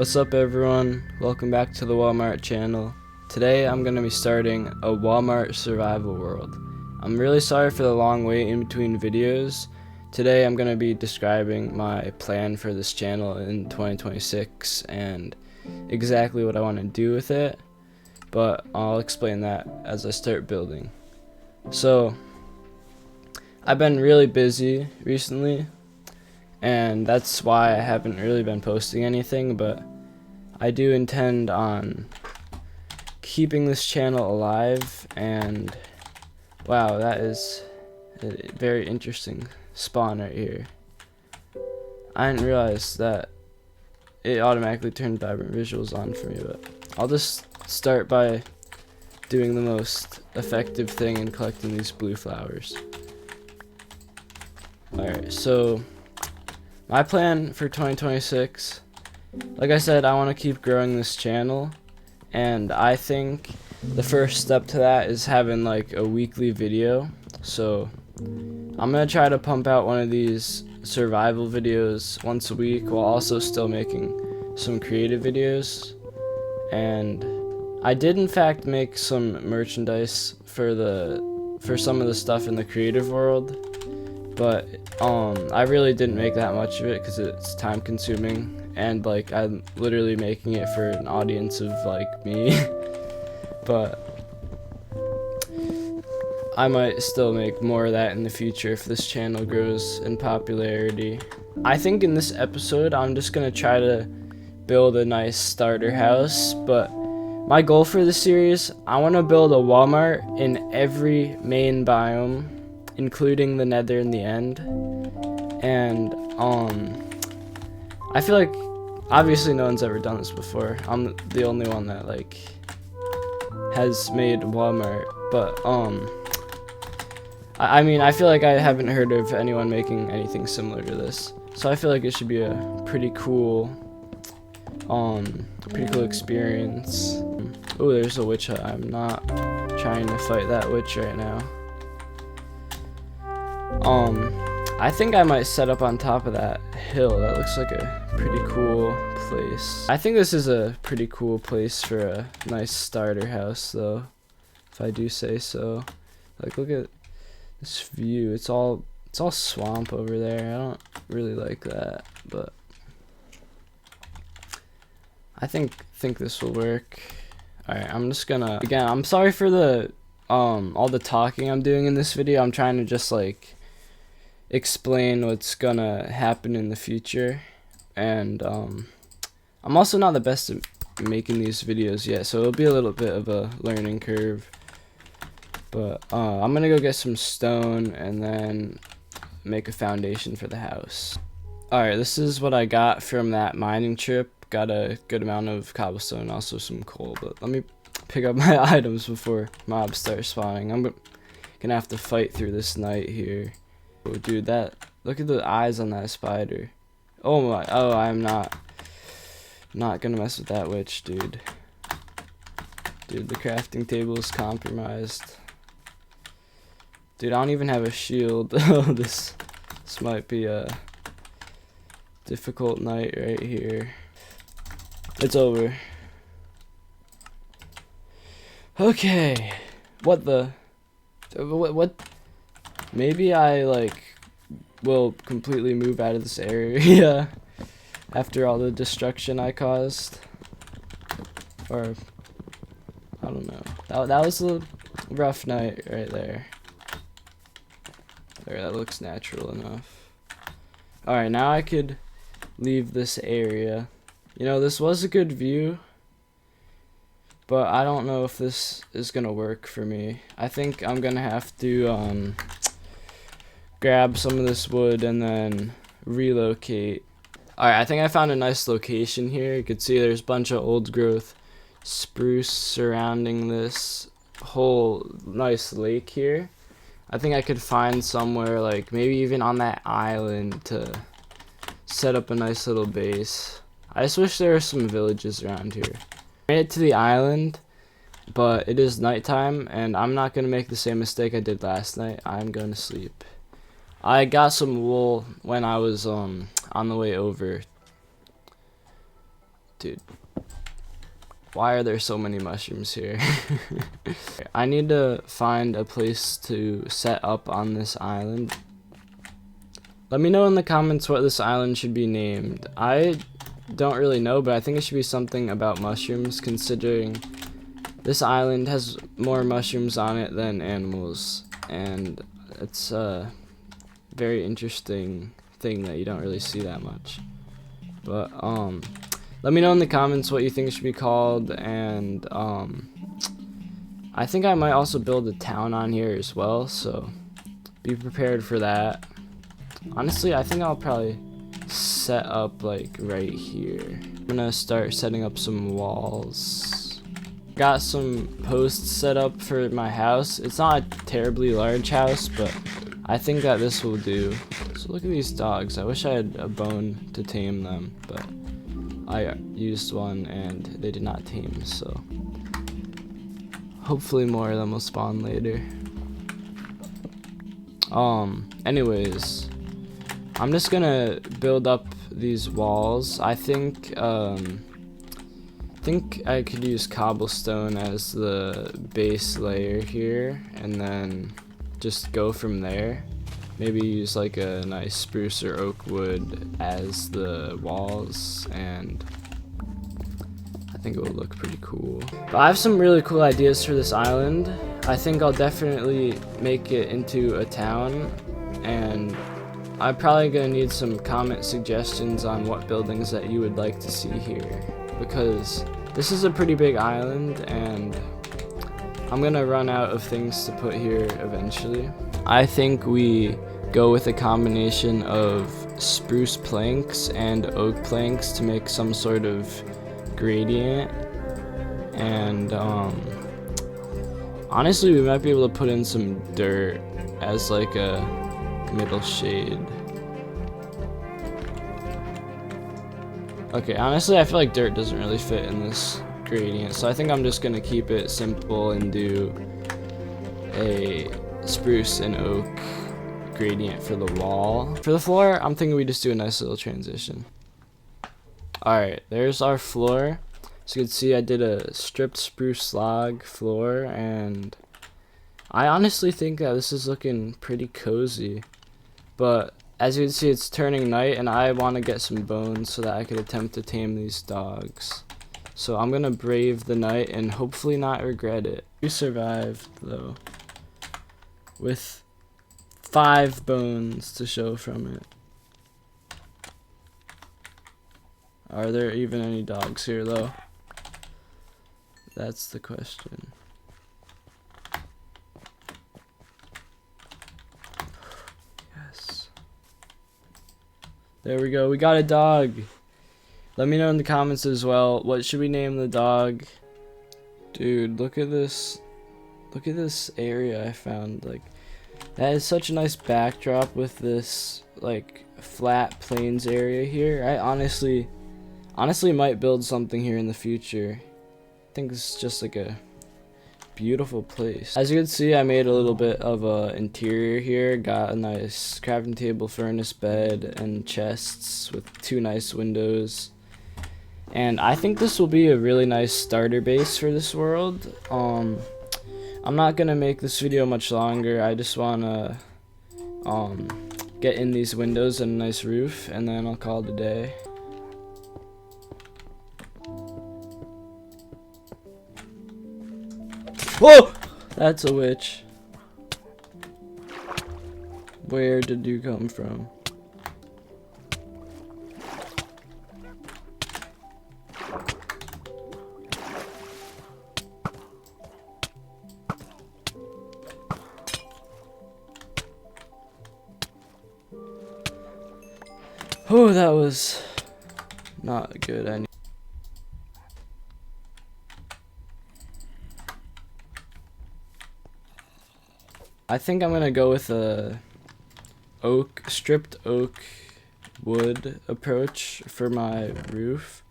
What's up everyone, welcome back to the Wuamart channel. Today I'm going to be starting a Wuamart Survival World. I'm really sorry for the long wait in between videos. Today I'm going to be describing my plan for this channel in 2026 and exactly what I want to do with it, but I'll explain that as I start building. So, I've been really busy recently, and that's why I haven't really been posting anything, but I do intend on keeping this channel alive. And wow, that is a very interesting spawn right here. I didn't realize that it automatically turned vibrant visuals on for me, but I'll just start by doing the most effective thing in collecting these blue flowers. Alright, so my plan for 2026, like I said, I want to keep growing this channel, and I think the first step to that is having like a weekly video. So I'm gonna try to pump out one of these survival videos once a week while also still making some creative videos. And I did in fact make some merchandise for some of the stuff in the creative world, but I really didn't make that much of it because it's time consuming, and like I'm literally making it for an audience of like me. But I might still make more of that in the future if this channel grows in popularity. I think in this episode I'm just gonna try to build a nice starter house, but my goal for this series, I want to build a Walmart in every main biome, including the Nether in the end. And I feel like obviously no one's ever done this before. I'm the only one that like has made Walmart, but I mean, I feel like I haven't heard of anyone making anything similar to this, so I feel like it should be a pretty cool experience. Oh, there's a witch hut. I'm not trying to fight that witch right now. I think I might set up on top of that hill. That looks like a pretty cool place. I think this is a pretty cool place for a nice starter house, though, if I do say so. Like, look at this view. It's all swamp over there. I don't really like that, but I think this will work. Alright, I'm just gonna, again, I'm sorry for the all the talking I'm doing in this video. I'm trying to just like explain what's gonna happen in the future, and I'm also not the best at making these videos yet, so it'll be a little bit of a learning curve. But I'm gonna go get some stone and then make a foundation for the house. Alright, this is what I got from that mining trip. Got a good amount of cobblestone, also some coal, but let me pick up my items before mobs start spawning. I'm gonna have to fight through this night here. Oh dude, look at the eyes on that spider. Oh my, oh, I'm not gonna mess with that witch, dude. Dude, the crafting table is compromised. Dude, I don't even have a shield. Oh, this might be a difficult night right here. It's over. Okay. What? Maybe I like will completely move out of this area after all the destruction I caused, or I don't know. That was a rough night right there. There, that looks natural enough. Alright, now I could leave this area. You know, this was a good view, but I don't know if this is gonna work for me. I think I'm gonna have to grab some of this wood and then relocate. Alright, I think I found a nice location here. You can see there's a bunch of old growth spruce surrounding this whole nice lake here. I think I could find somewhere, like maybe even on that island, to set up a nice little base. I just wish there were some villages around here. I made it to the island, but it is nighttime, and I'm not going to make the same mistake I did last night. I'm going to sleep. I got some wool when I was on the way over. Dude, why are there so many mushrooms here? I need to find a place to set up on this island. Let me know in the comments what this island should be named. I don't really know, but I think it should be something about mushrooms, considering this island has more mushrooms on it than animals, and it's a very interesting thing that you don't really see that much. But let me know in the comments what you think it should be called, and I think I might also build a town on here as well, so be prepared for that. Honestly, I think I'll probably set up like right here. I'm gonna start setting up some walls. Got some posts set up for my house. It's not a terribly large house, but I think that this will do. So look at these dogs. I wish I had a bone to tame them, but I used one and they did not tame, so hopefully more of them will spawn later. Anyways, I'm just gonna build up these walls. I think I could use cobblestone as the base layer here, and then just go from there. Maybe use like a nice spruce or oak wood as the walls, and I think it will look pretty cool. But I have some really cool ideas for this island. I think I'll definitely make it into a town, and I'm probably gonna need some comment suggestions on what buildings that you would like to see here, because this is a pretty big island and I'm gonna run out of things to put here eventually. I think we go with a combination of spruce planks and oak planks to make some sort of gradient, and honestly we might be able to put in some dirt as like a middle shade. Okay, honestly I feel like dirt doesn't really fit in this gradient, so I think I'm just gonna keep it simple and do a spruce and oak gradient for the wall. For the floor, I'm thinking we just do a nice little transition. Alright, there's our floor. So you can see I did a stripped spruce log floor, and I honestly think that this is looking pretty cozy. But as you can see, it's turning night and I want to get some bones so that I could attempt to tame these dogs. So I'm gonna brave the night and hopefully not regret it. We survived though, with 5 bones to show from it. Are there even any dogs here though? That's the question. Yes. There we go, we got a dog. Let me know in the comments as well, what should we name the dog? Dude, look at this. Look at this area I found. Like, that is such a nice backdrop with this like flat plains area here. I honestly might build something here in the future. I think this is just like a beautiful place. As you can see, I made a little bit of a interior here. Got a nice crafting table, furnace, bed, and chests with 2 nice windows. And I think this will be a really nice starter base for this world. I'm not gonna make this video much longer. I just wanna get in these windows and a nice roof, and then I'll call it a day. Whoa! That's a witch. Where did you come from? Oh, that was not good. I think I'm gonna go with a stripped oak wood approach for my roof.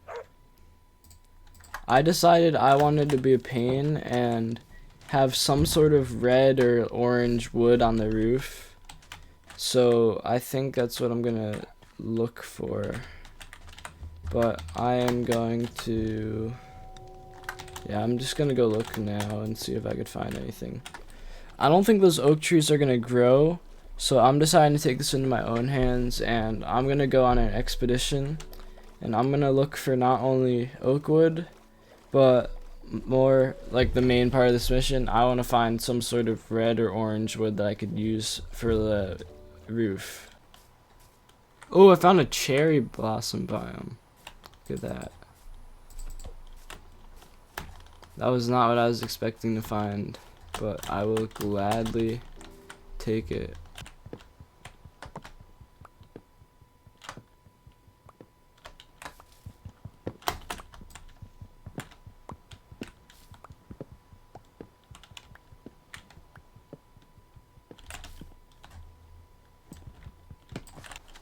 I decided I wanted to be a pain and have some sort of red or orange wood on the roof. So I think that's what I'm gonna look for. but I am going to, yeah, I'm just gonna go look now and see if I could find anything. I don't think those oak trees are gonna grow, so I'm deciding to take this into my own hands, and I'm gonna go on an expedition, and I'm gonna look for not only oak wood, but more like the main part of this mission. I want to find some sort of red or orange wood that I could use for the roof. Oh, I found a cherry blossom biome. Look at that. That was not what I was expecting to find, but I will gladly take it.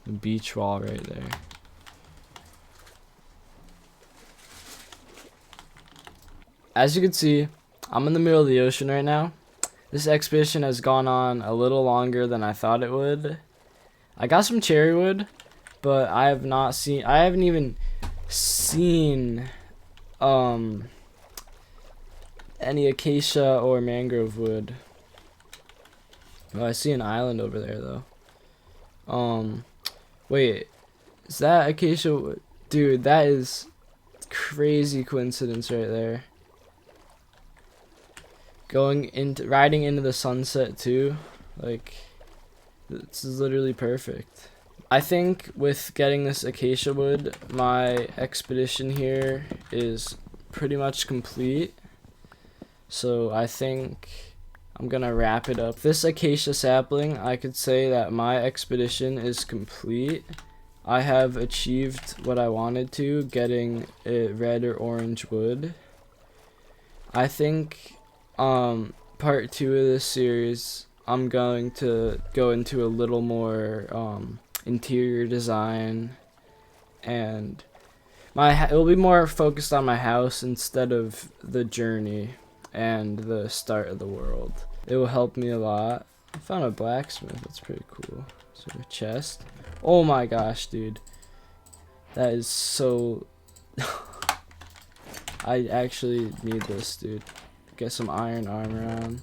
The beach wall right there. As you can see, I'm in the middle of the ocean right now. This expedition has gone on a little longer than I thought it would. I got some cherry wood, but I haven't even seen any acacia or mangrove wood. Oh, I see an island over there though. Wait, is that acacia wood? Dude, that is crazy coincidence right there. Riding into the sunset too, like, this is literally perfect. I think with getting this acacia wood, my expedition here is pretty much complete. So I think I'm gonna wrap it up. This acacia sapling, I could say that my expedition is complete. I have achieved what I wanted to, getting a red or orange wood. I think part 2 of this series, I'm going to go into a little more interior design, and it will be more focused on my house instead of the journey and the start of the world. It will help me a lot. I found a blacksmith. That's pretty cool. So a chest. Oh my gosh, dude. That is so... I actually need this, dude. Get some iron armor on.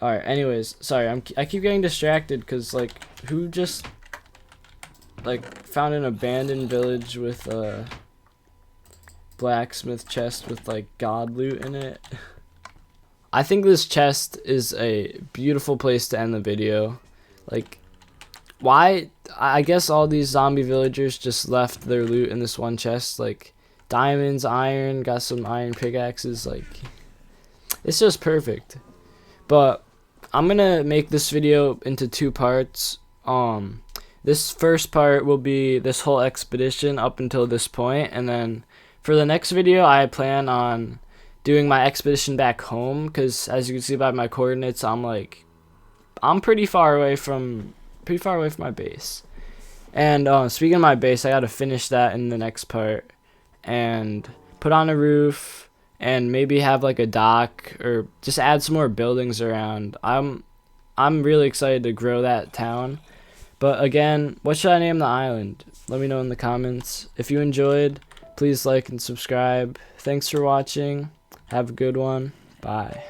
Alright, anyways, sorry, I keep getting distracted because, like, who just, like, found an abandoned village with a blacksmith chest with, like, god loot in it? I think this chest is a beautiful place to end the video. Like, why? I guess all these zombie villagers just left their loot in this one chest, like, diamonds, iron, got some iron pickaxes, like, it's just perfect. But I'm gonna make this video into 2 parts. This first part will be this whole expedition up until this point, and then for the next video I plan on doing my expedition back home, because as you can see by my coordinates, I'm pretty far away from my base. And speaking of my base, I gotta finish that in the next part and put on a roof and maybe have like a dock or just add some more buildings around. I'm really excited to grow that town. But again, what should I name the island? Let me know in the comments. If you enjoyed, please like and subscribe. Thanks for watching. Have a good one. Bye.